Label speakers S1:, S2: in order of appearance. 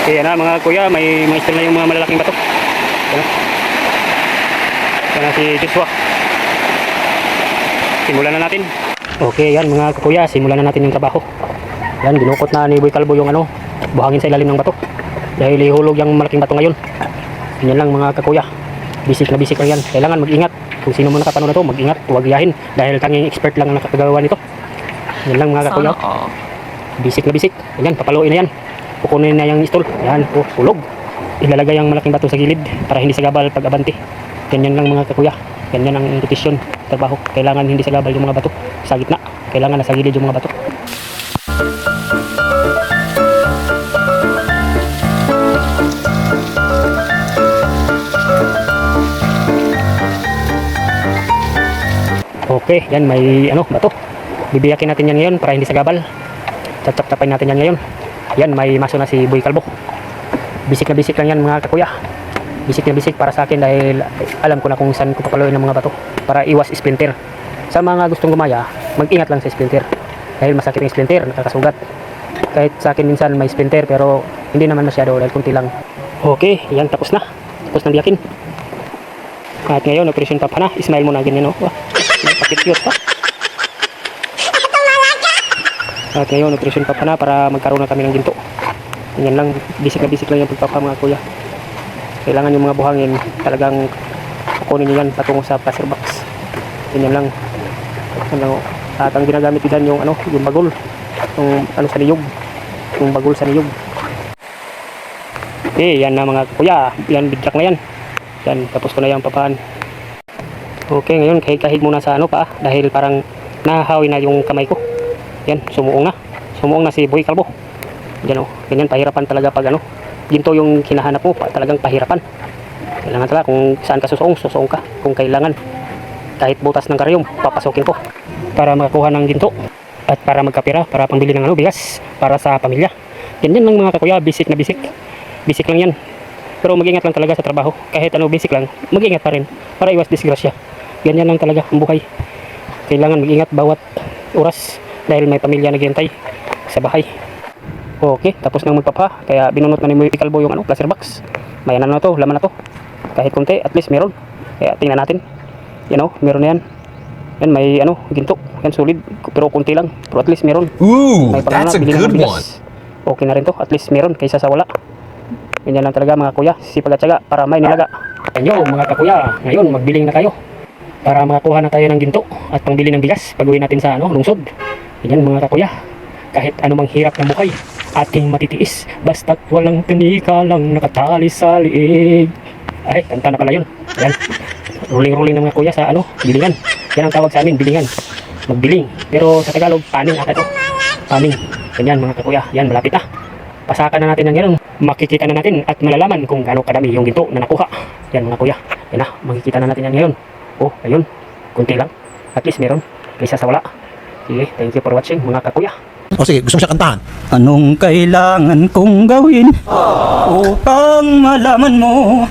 S1: Kaya na mga kuya, may steel na yung mga malalaking bato. Yan na si Joshua. Simulan na natin. Okay, yan mga kuya, simulan na natin yung trabaho. Yan, dinukot na ni Boy Calvo yung buhangin sa ilalim ng bato. Dahil ihulog yung malaking bato ngayon. Yan lang mga kakuya. Basic na basic lang yan. Kailangan mag-ingat. Kung sino mo nakapanood na to, mag-ingat. Huwag yahin. Dahil tanging expert lang ang nakakagawa nito. Yan lang mga kakuya. Basic na basic. Yan, papaluin na yan. Pukunin na yung stol. Yan, hulog. Ilalagay ang malaking bato sa gilid para hindi sagabal pag abante. Ganyan lang mga kakuya. Ganyan ang invitation, trabaho. Kailangan hindi sagabal yung mga bato sa gitna. Kailangan nasa gilid yung mga bato. Okay, yan may bato. Bibiyakin natin yan ngayon para hindi sagabal. Tap-tapin natin yan ngayon. Yan, may maso na si Boy Calvo. Bisik na bisik lang yan mga kakuya. Bisik na bisik para sa akin dahil alam ko na kung saan ko papaluin ng mga bato para iwas splinter. Sa mga gustong gumaya, mag-ingat lang sa splinter. Dahil masakit yung splinter, nakakasugat. Kahit sa akin minsan may splinter pero hindi naman masyado dahil kunti lang. Okay, yan tapos na. Tapos na biyakin. At ngayon, operation tap na. Smile mo na ganyan, no? Pakit-cute pa. At ngayon, operation tap na para magkaroon na kami ng ginto. Yan lang, bisik na bisik lang yung pagpapa mga kuya. Kailangan yung mga buhangin talagang kukunin nyo yan patungo sa plaster box. Yan lang. At ang ginagamit dyan yung yung bagol. Yung sa niyog. Yung bagol sa niyog. Okay, yan na mga kuya. Yan, bidrak na yan. Yan, tapos ko na yung papaan. Okay, ngayon kahig-kahig muna sa pa dahil parang nahahawi na yung kamay ko. Yan, sumuong na. Sumuong na si Boy Calvo. Yan ganyan, pahirapan talaga pag ginto yung hinahanap mo, talagang pahirapan. Kailangan talaga kung saan ka susuong ka. Kung kailangan, kahit butas ng karyom, papasukin ko para makakuha ng ginto at para magkapira, para pambili ng bigas para sa pamilya. Ganyan lang mga kakuya, basic na basic. Basic lang yan. Pero mag-ingat lang talaga sa trabaho. Kahit basic lang, mag-ingat pa rin para iwas disgrasya. Ganyan lang talaga ang buhay. Kailangan mag-ingat bawat oras dahil may pamilya naghihintay sa bahay. Okay, tapos nang magpapa, kaya binunot na ni Boy Calvo yung plaster box. May na to, laman na to. Kahit konti, at least meron. Kaya tingnan natin. Meron na yan. Yan may ginto. Yan solid, pero konti lang. Pero at least meron.
S2: Ooh, that's a good one.
S1: Okay na rin to, at least meron kaysa sa wala. Ganyan lang talaga mga kuya, sipag at syaga para may nilaga. Ayun mga kakuya, ngayon magbiling na tayo. Para makakuha na tayo ng ginto at pangbili ng bigas pag-uwi natin sa lungsod. Ganyan mga kakuya. Kahit anumang hirap ng buhay, ating matitiis basta't walang tinika lang nakatali sa liig. Ay, kanta na pala yun. Yan, rolling ng mga kuya sa bilingan. Yan ang tawag sa amin, bilingan. Magbiling, pero sa Tagalog paning ata ito. Paning, ganyan mga kakuya. Yan, malapit na. Pasakan na natin ng ganun. Makikita na natin at malalaman kung gaano kadami yung ginto na nakuha. Yan mga kuya. Yan na, makikita na natin yan ngayon. Oh, ayun, kunti lang. At least meron kaysa sa wala. Sige, thank you for watching mga kakuya.
S2: O sige, gusto mo siya kantahan?
S3: Anong kailangan kong gawin upang malaman mo